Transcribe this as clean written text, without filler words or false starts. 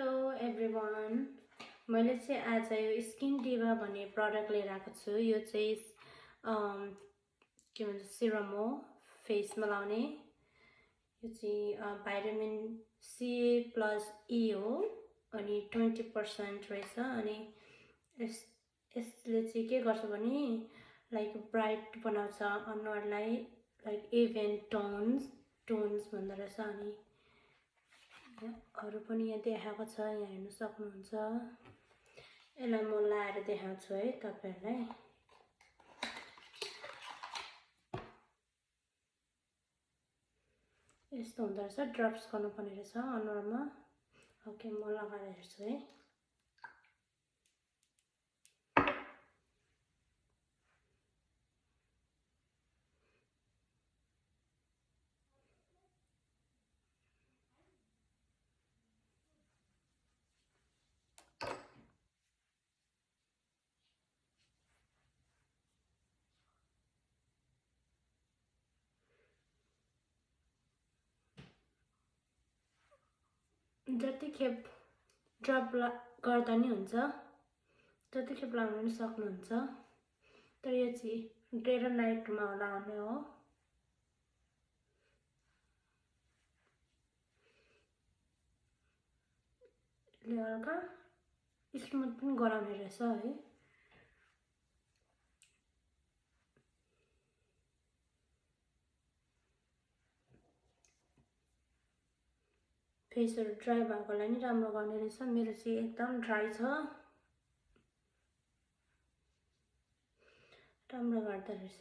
Hello everyone मैले चाहिँ आज यो स्किन डिभा भन्ने प्रडक्ट लिएर आएको छु। यो चाहिँ के भन्छ सिरम हो फेसमा लाउने। यो चाहिँ भाइटामिन सी प्लस ई हो अनि 20% रहेछ। अनि यसले चाहिँ के गर्छ भने लाइक ब्राइट बनाउँछ अनुहारलाई, लाइक इभन टोन्स भन्दो रहेछ। अनि अरू पनि यहाँ देखाएको छ, यहाँ हेर्न सक्नुहुन्छ। यसलाई म लाएर देखाउँछु है तपाईहरुलाई। यस्तो हुँदो रहेछ, ड्रप्स गर्नुपर्ने रहेछ अनुहारमा। ओके, म लगाएर हेर्छु है। जतिखेप ड्रप गर्दा नि हुन्छ, जतिखेप लगाउन पनि सक्नुहुन्छ। तर यो चाहिँ डे र नाइटमा लगाउने हो। यसले हल्का स्मुथ पनि गराउने रहेछ है। फेसहरु ड्राई भएकोलाई नि राम्रो गर्ने रहेछ। मेरो चाहिँ एकदम ड्राई छ, राम्रो गर्दो रहेछ।